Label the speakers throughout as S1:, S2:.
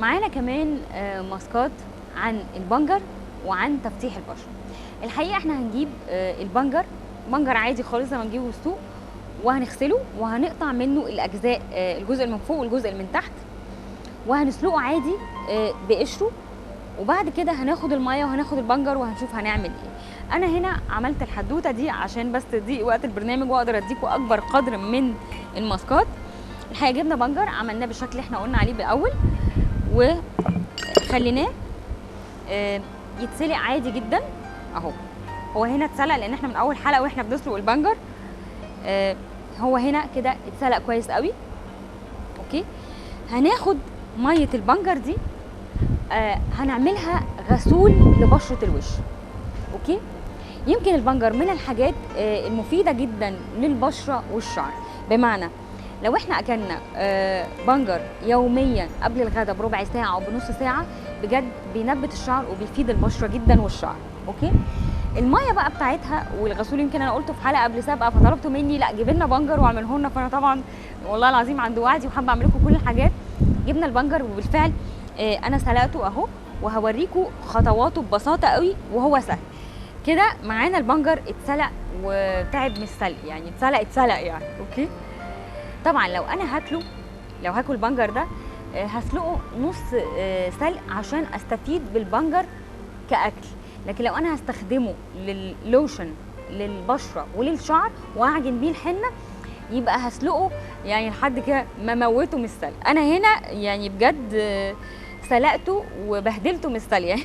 S1: معانا كمان ماسكات عن البنجر وعن تفتيح البشره. الحقيقه احنا هنجيب بنجر عادي خالص زي ما نجيبه في السوق، وهنغسله وهنقطع منه الاجزاء، الجزء اللي من فوق والجزء اللي من تحت، وهنسلقه عادي بقشره. وبعد كده هناخد الميه وهناخد البنجر وهنشوف هنعمل ايه. انا هنا عملت الحدوته دي عشان بس تضيق وقت البرنامج واقدر اديكم اكبر قدر من الماسكات. الحقيقه جبنا بنجر عملناه بالشكل اللي احنا قلنا عليه بالاول، وخليناه يتسلق عادي جدا اهو. هو هنا اتسلق لان احنا من اول حلقه واحنا بنسلق البنجر، هو هنا كده اتسلق كويس قوي. اوكي، هناخد ميه البنجر دي هنعملها غسول لبشره الوش. اوكي، يمكن البنجر من الحاجات المفيده جدا للبشره والشعر. بمعنى لو احنا اكلنا بنجر يوميا قبل الغداء بربع ساعه او بنص ساعه، بجد بينبت الشعر وبيفيد البشره جدا والشعر. اوكي، الميه بقى بتاعتها والغسول يمكن انا قلته في حلقه قبل سابقه، فطلبتوا مني لا جيب لنا بنجر واعمله لنا، فانا طبعا والله العظيم عند وعدي وحابه اعمل لكم كل الحاجات. جبنا البنجر وبالفعل انا سلقته اهو، وهوريكم خطواته ببساطه قوي وهو سهل كده. معانا البنجر اتسلق وتعب من السلق، يعني اتسلق يعني. اوكي، طبعا لو انا لو هاكل البنجر ده هسلقه نص سلق عشان استفيد بالبنجر كاكل، لكن لو انا هستخدمه لللوشن للبشره وللشعر واعجن بيه الحنه، يبقى هسلقه يعني لحد كده ما موته من السلق. انا هنا يعني بجد سلقته وبهدلته من السلق، يعني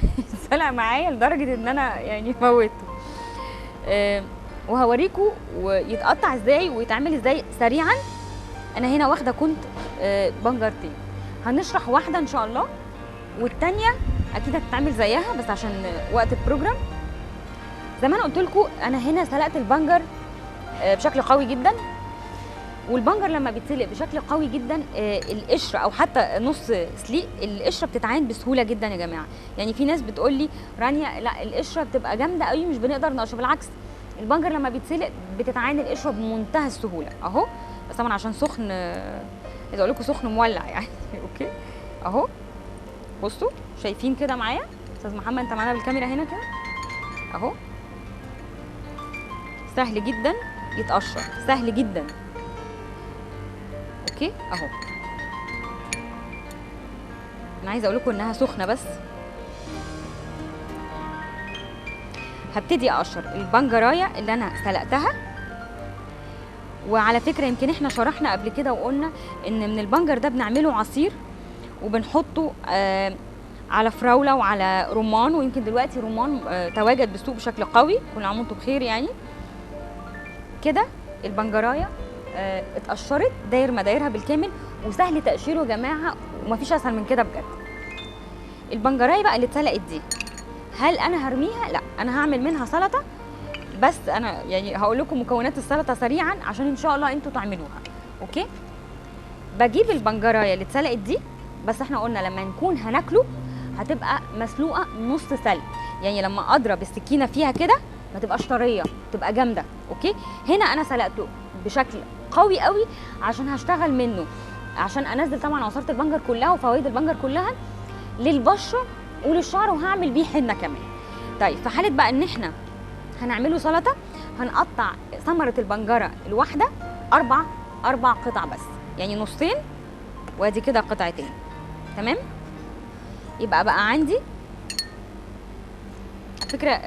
S1: سلق معايا لدرجه ان انا يعني موته. وهوريكم ويتقطع ازاي ويتعمل ازاي سريعا. انا هنا واخده كنت بنجرتين، هنشرح واحده ان شاء الله والتانيه اكيد هتتعمل زيها، بس عشان وقت البروجرام. زي ما انا قلت لكم انا هنا سلقت البنجر بشكل قوي جدا، والبنجر لما بيتسلق بشكل قوي جدا القشره او حتى نص سليق القشره بتتعان بسهوله جدا يا جماعه. يعني في ناس بتقول لي رانيا لا القشره بتبقى جامده قوي مش بنقدر نقشر، بالعكس البنجر لما بيتسلق بتتعان القشره بمنتهى السهوله اهو. بس طبعا عشان سخن، عايزه اقول لكم سخن مولع يعني. اوكي اهو، بصوا شايفين كده معايا استاذ محمد، انت معانا بالكاميرا هنا كده اهو. سهل جدا يتقشر، سهل جدا. اوكي اهو، انا عايزه اقول لكم انها سخنه. بس هبتدي اقشر البنجرايه اللي انا سلقتها. وعلى فكره يمكن احنا شرحنا قبل كده وقلنا ان من البنجر ده بنعمله عصير وبنحطه على فراوله وعلى رمان، ويمكن دلوقتي رمان تواجد بالسوق بشكل قوي. كل عام وانتم بخير. يعني كده البنجرايه اتقشرت داير مدايرها بالكامل، وسهل تقشيره يا جماعه ومفيش اسهل من كده بجد. البنجرايه بقى اللي اتسلقت دي هل انا هرميها؟ لا، انا هعمل منها سلطه. بس انا يعني هقول لكم مكونات السلطه سريعا عشان ان شاء الله انتوا تعملوها. اوكي، بجيب البنجرايه اللي اتسلقت دي، بس احنا قلنا لما نكون هناكله هتبقى مسلوقه نص سلق، يعني لما اضرب السكينه فيها كده ما تبقاش طريه، تبقى جامده. اوكي، هنا انا سلقته بشكل قوي قوي عشان هشتغل منه، عشان انزل طبعا عصاره البنجر كلها وفوائد البنجر كلها للبشره وللشعر، وهعمل بيه حنه كمان. طيب في حاله بقى ان احنا هنعمله سلطه، هنقطع ثمره البنجره الواحده اربع قطع بس، يعني نصين وادي كده قطعتين. تمام، يبقى عندي فكره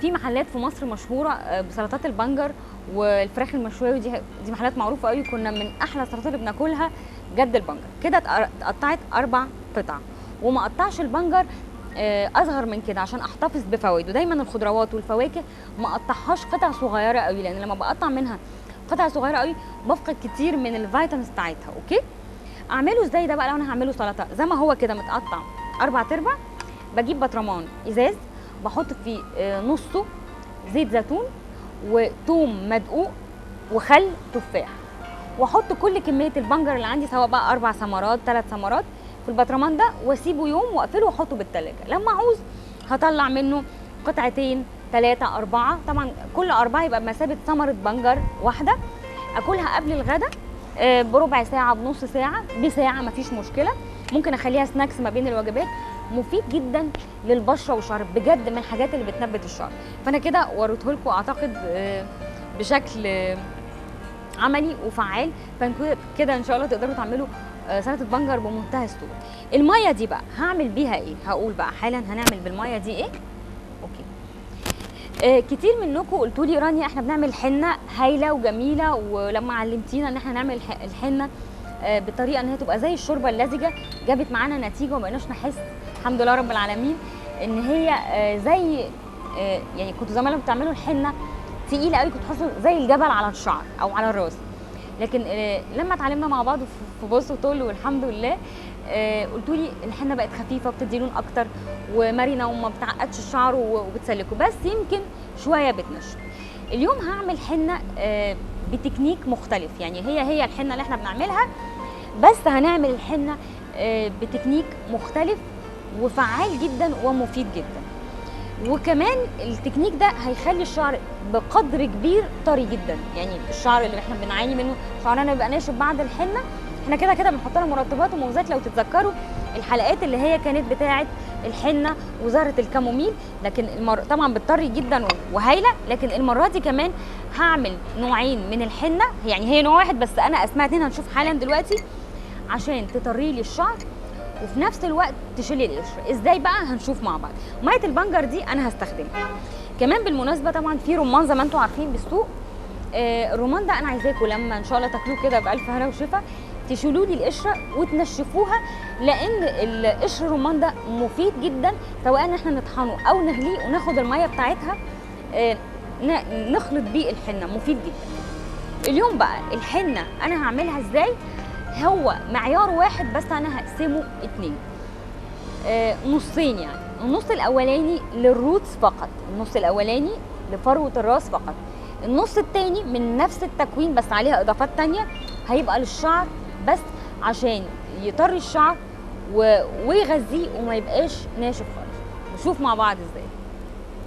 S1: في محلات في مصر مشهوره بسلطات البنجر والفراخ المشويه، ودي محلات معروفه قوي. كنا من احلى السلطات اللي بناكلها جد البنجر. كده اتقطعت 4 قطع، وما اقطعش البنجر اصغر من كده عشان احتفظ بفوائده. دايما الخضروات والفواكه ما اقطعهاش قطع صغيره قوي، لان لما بقطع منها قطع صغيره قوي بفقد كتير من الفيتامينز بتاعتها. اوكي، اعمله ازاي ده بقى لو انا هعمله سلطه؟ زي ما هو كده متقطع 4/4، بجيب بطرمان ازاز بحط فيه نصه زيت زيتون وثوم مدقوق وخل تفاح، واحط كل كميه البنجر اللي عندي سواء بقى 4 ثمرات 3 ثمرات في البطرمان ده، واسيبه يوم واقفله واحطه بالثلاجه. لما اعوز هطلع منه قطعتين 3 4، طبعا كل 4 يبقى بمثابه ثمره بنجر واحده. اكلها قبل الغداء بربع ساعه بنص ساعه بساعه مفيش مشكله. ممكن اخليها سناكس ما بين الوجبات. مفيد جدا للبشره والشعر بجد، من الحاجات اللي بتنبت الشعر. فانا كده وريته لكم اعتقد بشكل عملي وفعال. فكده ان شاء الله تقدروا تعملوا سلطه بنجر بمنتهى السهوله. الميه دي بقى هعمل بيها ايه؟ هقول بقى حالا هنعمل بالميه دي ايه. اوكي. كتير منكم قلتوا لي رانيا احنا بنعمل حنه هايله وجميله، ولما علمتينا ان احنا نعمل الحنه بطريقه ان هي تبقى زي الشوربه اللزجه جابت معانا نتيجه، وما بقيناش نحس الحمد لله رب العالمين ان هي زي يعني كنتوا زمان لما بتعملوا الحنه تقيله قوي، كنتوا تحسوا زي الجبل على الشعر او على الراس. لكن لما اتعلمنا مع بعض في بوس وطول والحمد لله قلتوا لي الحنه بقت خفيفه وبتدي لون اكتر ومرنه وما بتعقدش الشعر وبتسلكه، بس يمكن شويه بتنشف. اليوم هعمل حنه بتكنيك مختلف، يعني هي الحنه اللي احنا بنعملها، بس هنعمل الحنه بتكنيك مختلف وفعال جدا ومفيد جدا. وكمان التكنيك ده هيخلي الشعر بقدر كبير طري جدا. يعني الشعر اللي احنا بنعاني منه شعرنا بيبقى ناشف بعد الحنه، احنا كده كده بنحط لها مرطبات ومغذيات. لو تتذكروا الحلقات اللي هي كانت بتاعه الحنه وزهره الكاموميل، لكن طبعا بتطري جدا وهايله. لكن المره دي كمان هعمل نوعين من الحنه، يعني هي نوع واحد بس انا اسمها اتنين هنشوف حالا دلوقتي، عشان تطري لي الشعر وفي نفس الوقت تشيلي القشره. ازاي بقى؟ هنشوف مع بعض. ميه البنجر دي انا هستخدمها كمان بالمناسبه. طبعا في رمان زي ما انتم عارفين بالسوق، الرمان ده انا عايزاكم لما ان شاء الله تاكلوه كده بالف هنا وشفا تشيلوا لي القشره وتنشفوها، لان القشر الرمان ده مفيد جدا، سواء ان احنا نطحنه او نغليه وناخد الميه بتاعتها نخلط بيه الحنه، مفيد جدا. اليوم بقى الحنه انا هعملها ازاي؟ هو معيار واحد بس انا هقسمه اتنين نصين. يعني النص الاولاني للروتس فقط، النص الاولاني لفروه الراس فقط، النص التاني من نفس التكوين بس عليها اضافات تانية هيبقى للشعر بس، عشان يطري الشعر ويغذيه وما يبقاش ناشف خالص. نشوف مع بعض ازاي.